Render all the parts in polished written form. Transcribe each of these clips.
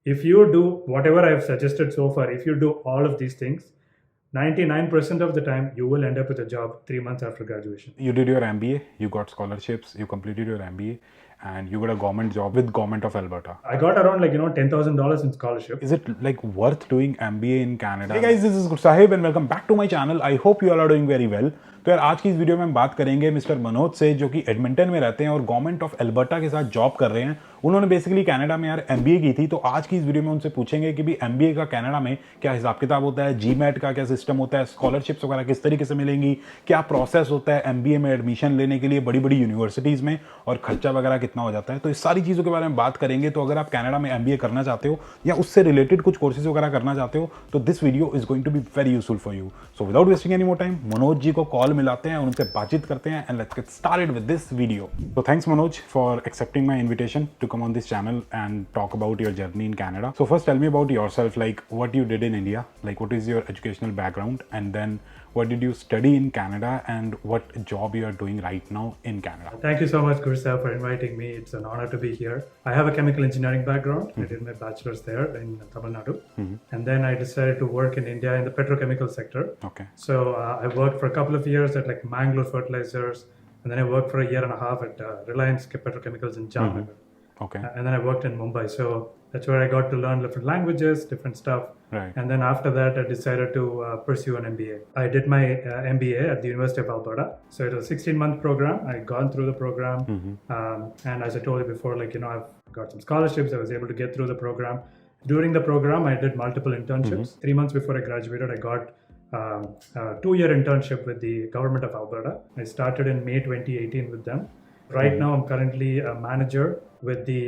If you do whatever I've suggested so far, if you do all of these things, 99% of the time you will end up with a job 3 months after graduation. You did your MBA, you got scholarships, you completed your MBA, and you got a government job with Govt of Alberta. I got around $10,000 in scholarship. Is it like worth doing MBA in Canada? Hey guys, this is Gursahib and welcome back to my channel. I hope you all are doing very well. तो यार आज की इस video में हम बात करेंगे mister Manoj से, जो कि एडमिंटन में रहते हैं और गवर्नमेंट ऑफ एल्बर्टा के साथ जॉब कर रहे हैं। उन्होंने बेसिकली कनाडा में यार एमबीए की थी, तो आज की इस वीडियो में उनसे पूछेंगे कि भी एमबीए का कनाडा में क्या हिसाब किताब होता है, जीमैट का क्या सिस्टम होता है, स्कॉलरशिप्स वगैरह किस तरीके से मिलेंगी, क्या प्रोसेस होता है एमबीए में एडमिशन लेने के लिए बड़ी बड़ी यूनिवर्सिटीज़ में, और खर्चा वगैरह कितना हो जाता है। तो इस सारी चीज़ों के बारे में बात करेंगे। तो अगर आप कनाडा में एमबीए करना चाहते हो या उससे रिलेटेड कुछ कोर्सेज वगैरह करना चाहते हो तो this video is going to be very useful for you. So without wasting any more time, Manoj ji को कॉल मिलाते हैं और उनसे बातचीत करते हैं and let's get started with this video. So thanks Manoj for accepting my invitation to come on this channel and talk about your journey in Canada. So first tell me about yourself, like what you did in India, like what is your educational background, and then what did you study in Canada and what job you are doing right now in Canada. Thank you so much, Gursahib, for inviting me. It's an honor to be here. I have a chemical engineering background. I did my bachelor's there in Tamil Nadu. And then I decided to work in India in the petrochemical sector. Okay. So I worked for a couple of years at like Mangalore Fertilizers, and then I worked for a year and a half at Reliance Petrochemicals in Jamnagar. Okay. And then I worked in Mumbai. So that's where I got to learn different languages, different stuff. Right. And then after that, I decided to pursue an MBA. I did my MBA at the University of Alberta. So it was a 16-month program. I had gone through the program. And as I told you before, I've got some scholarships. I was able to get through the program. During the program, I did multiple internships. 3 months before I graduated, I got a 2-year internship with the government of Alberta. I started in May 2018 with them. Right now, I'm currently a manager with the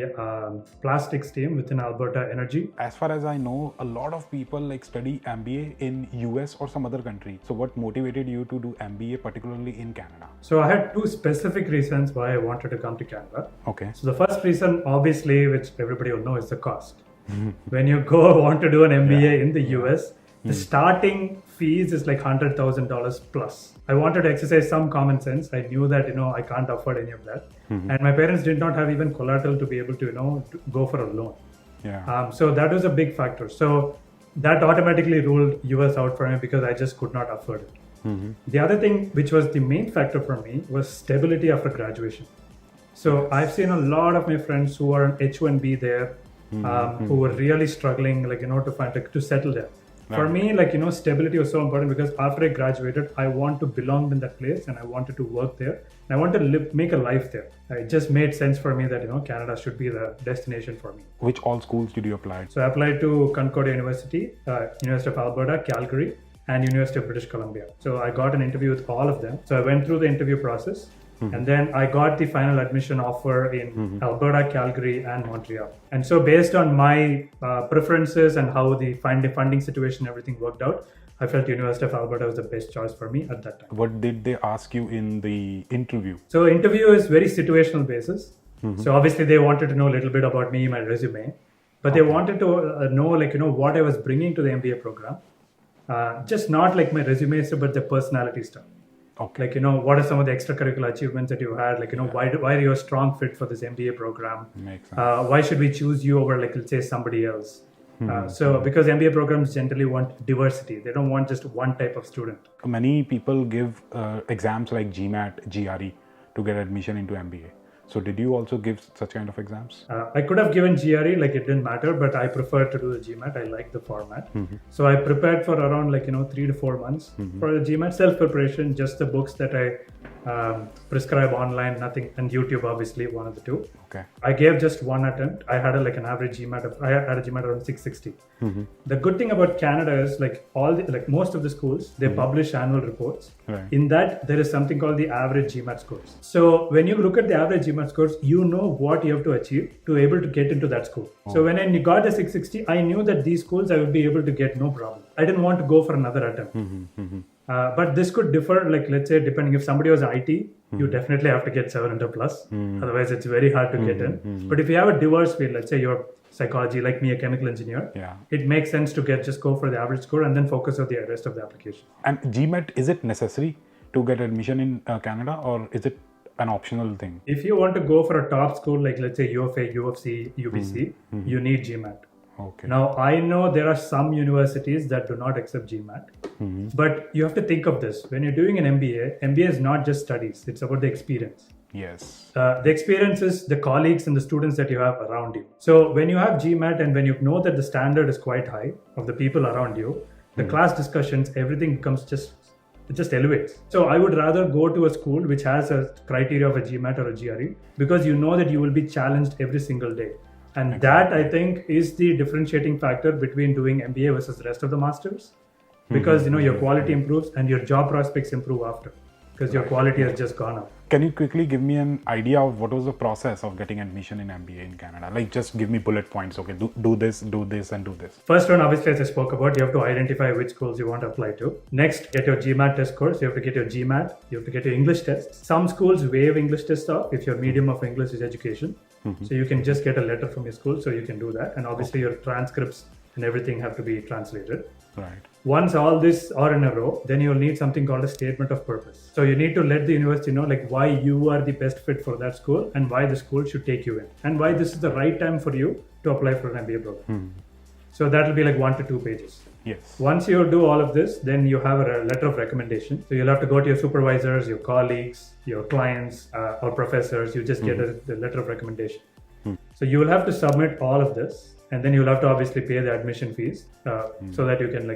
plastics team within Alberta Energy. As far as I know, a lot of people like study MBA in US or some other country. So what motivated you to do MBA particularly in Canada? So I had 2 specific reasons why I wanted to come to Canada. Okay. So the first reason, obviously, which everybody will know, is the cost. When you want to do an MBA in the US, the starting fees is like $100,000 plus. I wanted to exercise some common sense. I knew that, I can't afford any of that. And my parents did not have even collateral to be able to, to go for a loan. Yeah. So that was a big factor. So that automatically ruled US out for me because I just could not afford it. The other thing, which was the main factor for me, was stability after graduation. So I've seen a lot of my friends who are on H1B there, who were really struggling, to find, to settle there. Right. For me, stability was so important because after I graduated, I want to belong in that place and I wanted to work there. And I want to make a life there. It just made sense for me that, Canada should be the destination for me. Which all schools did you apply? So I applied to Concordia University, University of Alberta, Calgary, and University of British Columbia. So I got an interview with all of them. So I went through the interview process. And then I got the final admission offer in Alberta, Calgary, and Montreal. And so based on my preferences and how the funding situation, everything worked out, I felt University of Alberta was the best choice for me at that time. What did they ask you in the interview? So interview is very situational basis. So obviously they wanted to know a little bit about me, my resume, but they wanted to know what I was bringing to the MBA program. Just not like my resume, but the personality stuff. Okay. What are some of the extracurricular achievements that you had? Why are you a strong fit for this MBA program? Makes sense. Why should we choose you over, let's say, somebody else? So because MBA programs generally want diversity. They don't want just one type of student. Many people give exams like GMAT, GRE to get admission into MBA. So did you also give such kind of exams? I could have given GRE, it didn't matter, but I preferred to do the GMAT. I like the format. So I prepared for around 3 to 4 months for the GMAT, self-preparation, just the books that I prescribe online, nothing, and YouTube, obviously, one of the two. Okay. I gave just one attempt. I had an average GMAT I had a GMAT around 660. The good thing about Canada is most of the schools, they publish annual reports. Right. In that, there is something called the average GMAT scores. So when you look at the average GMAT scores, you know what you have to achieve to be able to get into that school. So when I got the 660, I knew that these schools I would be able to get no problem. I didn't want to go for another attempt. But this could differ, let's say, depending if somebody was IT, you definitely have to get 700 plus. Otherwise, it's very hard to get in. But if you have a diverse field, let's say you're psychology, like me, a chemical engineer, it makes sense to just go for the average score and then focus on the rest of the application. And GMAT, is it necessary to get admission in Canada, or is it an optional thing? If you want to go for a top school, like let's say UFA, UFC, UBC, you need GMAT. Okay. Now, I know there are some universities that do not accept GMAT, but you have to think of this. When you're doing an MBA is not just studies, it's about the experience. Yes. The experience is the colleagues and the students that you have around you. So when you have GMAT and when you know that the standard is quite high of the people around you, the class discussions, everything becomes it just elevates. So I would rather go to a school which has a criteria of a GMAT or a GRE, because you know that you will be challenged every single day. And that, I think, is the differentiating factor between doing MBA versus the rest of the masters, because your quality improves and your job prospects improve after, because your quality has just gone up. Can you quickly give me an idea of what was the process of getting admission in MBA in Canada? Like, just give me bullet points. Okay, do this, and do this. First one, obviously, as I spoke about, you have to identify which schools you want to apply to. Next, get your GMAT test scores. You have to get your GMAT. You have to get your English test. Some schools waive English test off if your medium of English is education. So you can just get a letter from your school, so you can do that. And obviously, your transcripts and everything have to be translated. Right. Once all this are in a row, then you'll need something called a statement of purpose. So you need to let the university know like why you are the best fit for that school and why the school should take you in and why this is the right time for you to apply for an MBA program. So that will be like 1 to 2 pages. Yes. Once you do all of this, then you have a letter of recommendation. So you'll have to go to your supervisors, your colleagues, your clients, or professors. You just get the letter of recommendation. So you will have to submit all of this. And then you'll have to obviously pay the admission fees so that you can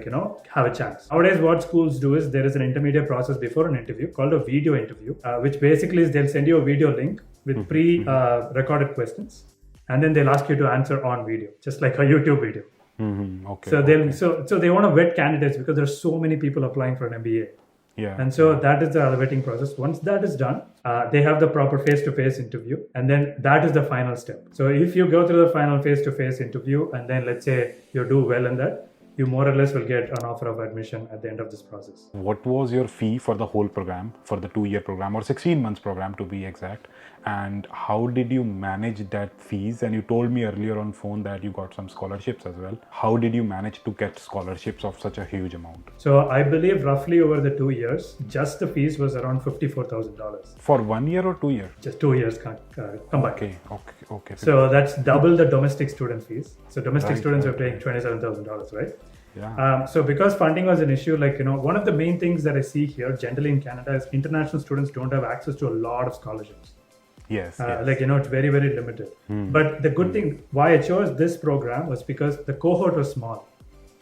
have a chance. Nowadays, what schools do is there is an intermediate process before an interview called a video interview, which basically is they'll send you a video link with pre-recorded questions, and then they'll ask you to answer on video, just like a YouTube video. Okay. So they want to vet candidates because there are so many people applying for an MBA. Yeah. And so that is the vetting process. Once that is done, they have the proper face-to-face interview, and then that is the final step. So if you go through the final face-to-face interview, and then let's say you do well in that, you more or less will get an offer of admission at the end of this process. What was your fee for the whole program, for the 2-year program or 16 months program to be exact? And how did you manage that fees? And you told me earlier on phone that you got some scholarships as well. How did you manage to get scholarships of such a huge amount? So I believe roughly over the 2 years, just the fees was around $54,000. For 1 year or 2 years? Just 2 years combined. Okay. So that's double the domestic student fees. So domestic students were paying $27,000, right? Yeah. So because funding was an issue, one of the main things that I see here generally in Canada is international students don't have access to a lot of scholarships. Yes. It's very, very limited. But the good thing why I chose this program was because the cohort was small.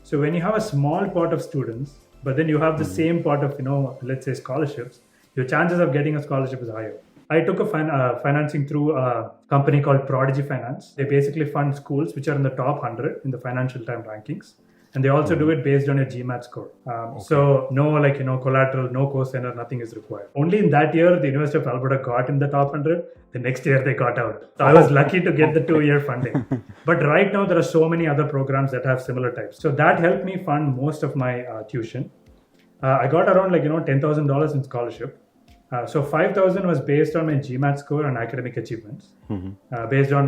So when you have a small pot of students, but then you have the same pot of, let's say scholarships, your chances of getting a scholarship is higher. I took a financing through a company called Prodigy Finance. They basically fund schools which are in the top 100 in the Financial Times rankings. And they also do it based on your GMAT score. So no collateral, no co-signer, nothing is required. Only in that year, the University of Alberta got in the top 100. The next year they got out. So I was lucky to get the 2-year funding. But right now there are so many other programs that have similar types. So that helped me fund most of my tuition. I got around $10,000 in scholarship. So $5,000 was based on my GMAT score and academic achievements. Based on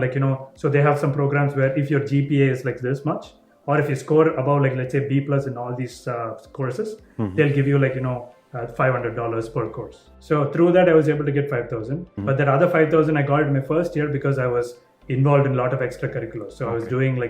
so they have some programs where if your GPA is like this much, or if you score above let's say B+ in all these courses, they'll give you $500 per course. So through that I was able to get 5,000. But that other 5,000 I got in my first year because I was involved in a lot of extracurriculars. So I was doing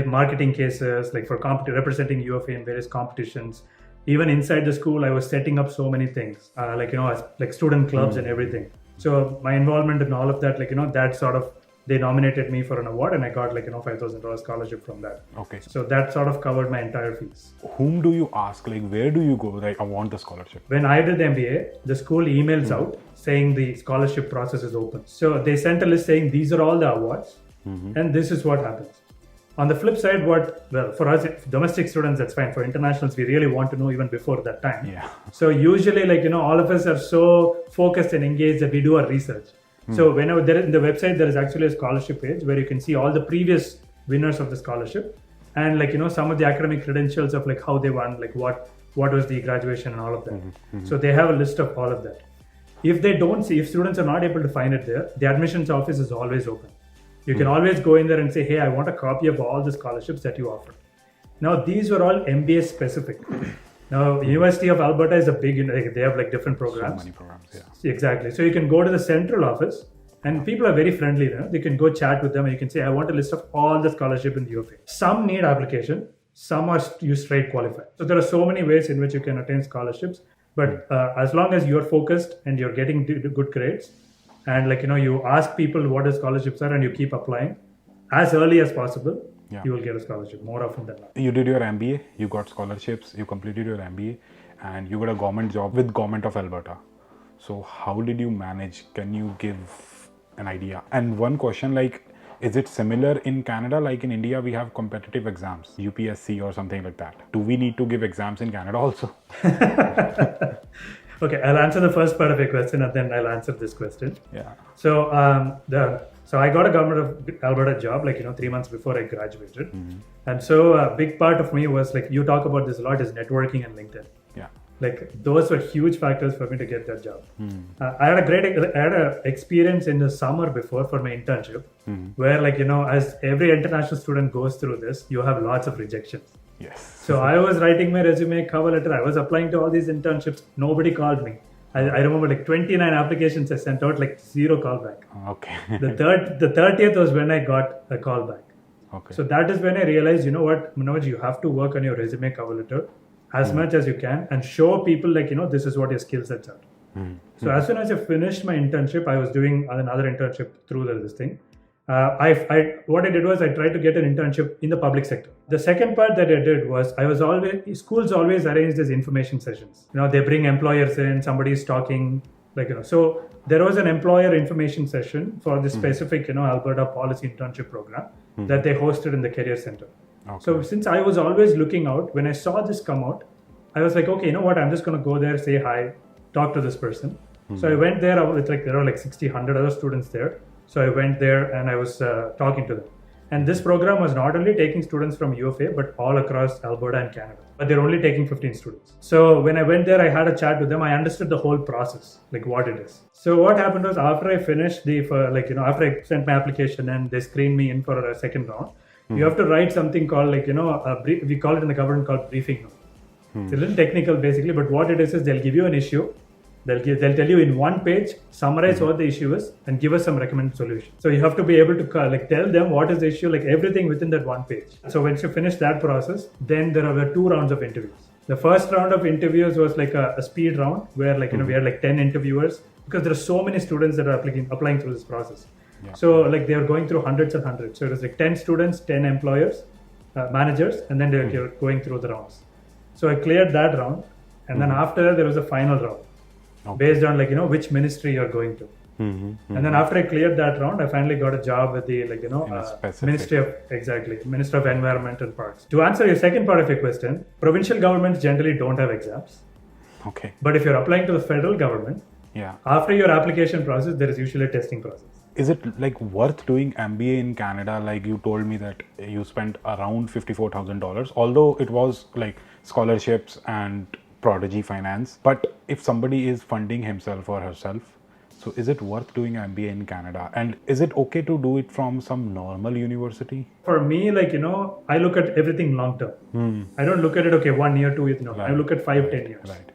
marketing cases, for representing UFA in various competitions. Even inside the school, I was setting up so many things, like student clubs and everything. So my involvement in all of that, that sort of, they nominated me for an award and I got $5,000 scholarship from that. Okay. So that sort of covered my entire fees. Whom do you ask? Where do you go? I want the scholarship. When I did the MBA, the school emails out saying the scholarship process is open. So they sent a list saying these are all the awards and this is what happens. On the flip side, for us, domestic students, that's fine. For internationals, we really want to know even before that time. Yeah. So usually, all of us are so focused and engaged that we do our research. So whenever in the website, there is actually a scholarship page where you can see all the previous winners of the scholarship and some of the academic credentials of how they won, what was the graduation and all of that. So they have a list of all of that. If students are not able to find it there, the admissions office is always open. You can always go in there and say, hey, I want a copy of all the scholarships that you offer. Now, these were all MBA specific. Now, University of Alberta is a big, they have different programs. So many programs, yeah. Exactly. So you can go to the central office And people are very friendly. They can go chat with them and you can say, I want a list of all the scholarship in the UFA. Some need application, some are you straight qualified. So there are so many ways in which you can attain scholarships. But as long as you're focused and you're getting good grades, and you ask people what the scholarships are and you keep applying as early as possible, you will get a scholarship more often than not. You did your MBA, you got scholarships, you completed your MBA, and you got a government job with Govt of Alberta. So how did you manage? Can you give an idea? And one question, is it similar in Canada? Like in India, we have competitive exams, UPSC or something like that. Do we need to give exams in Canada also? Okay, I'll answer the first part of your question and then I'll answer this question. Yeah. So I got a Govt of Alberta job 3 months before I graduated. And so a big part of me was you talk about this a lot is networking and LinkedIn. Yeah. Those were huge factors for me to get that job. I had a experience in the summer before for my internship, where as every international student goes through this, you have lots of rejections. Yes. So I was writing my resume, cover letter. I was applying to all these internships. Nobody called me. I remember 29 applications I sent out, 0 callback. Okay. The 30th was when I got a callback. Okay. So that is when I realized, what, Manoj, you have to work on your resume, cover letter as much as you can and show people this is what your skill sets are. So as soon as I finished my internship, I was doing another internship through this thing. What I did was I tried to get an internship in the public sector. The second part that I did was schools always arrange these information sessions. They bring employers in, somebody is talking, so there was an employer information session for this specific, Alberta policy internship program that they hosted in the Career Center. Okay. So since I was always looking out, when I saw this come out, I was like, okay, you know what, I'm just going to go there, say hi, talk to this person. So I went there with there were 60, 100 other students there. So I went there and I was talking to them. And this program was not only taking students from UFA, but all across Alberta and Canada. But they're only taking 15 students. So when I went there, I had a chat with them. I understood the whole process, what it is. So what happened was after I finished after I sent my application and they screened me in for a second round, you have to write something called we call it in the government called briefing note. It's a little technical basically, but what it is they'll give you an issue. They'll tell you in one page, summarize what the issue is and give us some recommended solution. So you have to be able to tell them what is the issue, everything within that one page. So once you finish that process, then there were 2 rounds of interviews. The first round of interviews was a speed round where we had 10 interviewers because there are so many students that are applying through this process. Yeah. So they are going through hundreds and hundreds. So it was 10 students, 10 employers, managers, and then they're going through the rounds. So I cleared that round, and then after that there was a final round. Okay. Based on which ministry you're going to. And then after I cleared that round, I finally got a job with the Ministry of Environment and Parks. To answer your second part of your question, provincial governments generally don't have exams. Okay. But if you're applying to the federal government, after your application process, there is usually a testing process. Is it worth doing MBA in Canada? You told me that you spent around $54,000, although it was scholarships and Prodigy Finance. But if somebody is funding himself or herself, so is it worth doing MBA in Canada? And is it okay to do it from some normal university? For me, I look at everything long term. I don't look at it, 1 year, 2 years. No, right. I look at 5, 10 years. Right.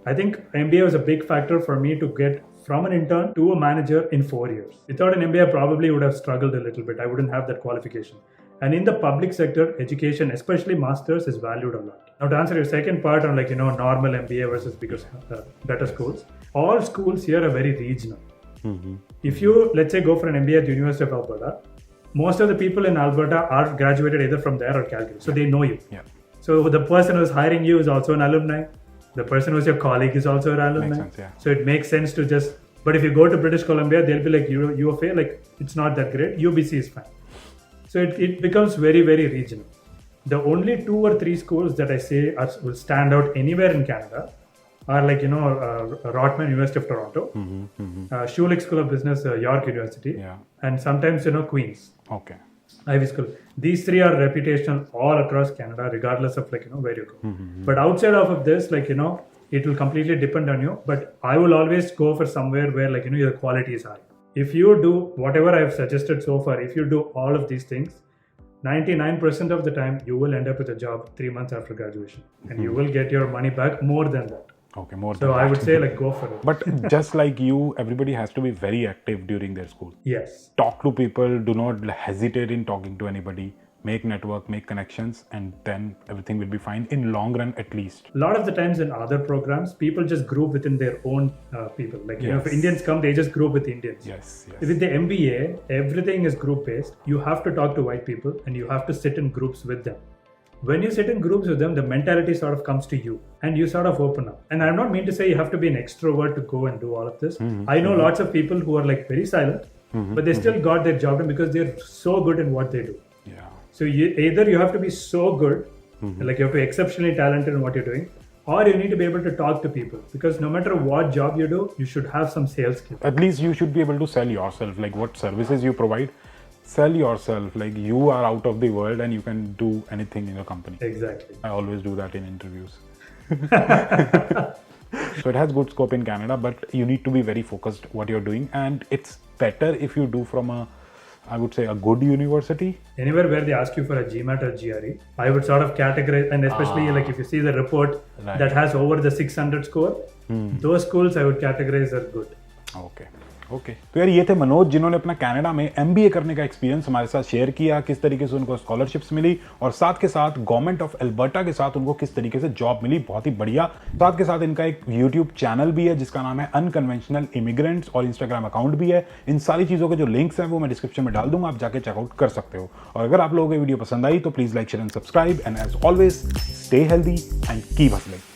I think MBA was a big factor for me to get from an intern to a manager in 4 years. Without an MBA, I probably would have struggled a little bit. I wouldn't have that qualification. And in the public sector, education, especially masters, is valued a lot. Now, to answer your second part on normal MBA versus better schools, all schools here are very regional. If you, let's say, go for an MBA at the University of Alberta, most of the people in Alberta are graduated either from there or Calgary, so they know you. Yeah. So the person who's hiring you is also an alumni. The person who's your colleague is also an alumni. Makes sense, So it makes sense to just. But if you go to British Columbia, they'll be UFA, it's not that great. UBC is fine. So it becomes very, very regional. The only 2 or 3 schools that I say will stand out anywhere in Canada are Rotman, University of Toronto, Schulich School of Business, York University, and sometimes Queen's. Okay. Ivy School. These 3 are reputational all across Canada, regardless of where you go. But outside of this, it will completely depend on you. But I will always go for somewhere where your quality is high. If you do whatever I've suggested so far, if you do all of these things, 99% of the time you will end up with a job 3 months after graduation, and you will get your money back more than that. Okay, more So than I that. would say like go for it. But just like you, everybody has to be very active during their school. Yes. Talk to people, do not hesitate in talking to anybody. Make network, make connections, and then everything will be fine in long run at least. A lot of the times in other programs, people just group within their own people. Like, you know, if Yes. Indians come, they just group with Indians. Yes. With the MBA, everything is group based. You have to talk to white people and you have to sit in groups with them. When you sit in groups with them, the mentality sort of comes to you and you sort of open up. And I'm not mean to say you have to be an extrovert to go and do all of this. I know lots of people who are like very silent, but they still got their job done because they're so good in what they do. Yeah. So either you have to be so good, like you have to be exceptionally talented in what you're doing, or you need to be able to talk to people. Because no matter what job you do, you should have some sales skills. At least you should be able to sell yourself, like what services you provide. Sell yourself, like you are out of the world and you can do anything in your company. Exactly. I always do that in interviews. So it has good scope in Canada, but you need to be very focused what you're doing, and it's better if you do from I would say a good university. Anywhere where they ask you for a GMAT or GRE, I would sort of categorize, and especially like if you see the report that has over the 600 score, those schools I would categorize as good. Okay तो यार ये थे मनोज, जिन्होंने अपना Canada में MBA करने का experience हमारे साथ शेयर किया, किस तरीके से उनको स्कॉलरशिप्स मिली और साथ के साथ गवर्नमेंट ऑफ एल्बर्टा के साथ उनको किस तरीके से जॉब मिली। बहुत ही बढ़िया। साथ के साथ इनका एक यूट्यूब चैनल भी है जिसका नाम है अनकन्वेंशनल इमिग्रेंट्स, और इंस्टाग्राम अकाउंट भी है। इन सारी चीज़ों के जो लिंक्स हैं वो मैं डिस्क्रिप्शन में डाल दूंगा, आप जाके चेकआउट कर सकते हो। और अगर आप लोगों को वीडियो पसंद आई तो please like, share and subscribe, and as always stay healthy and keep hustling.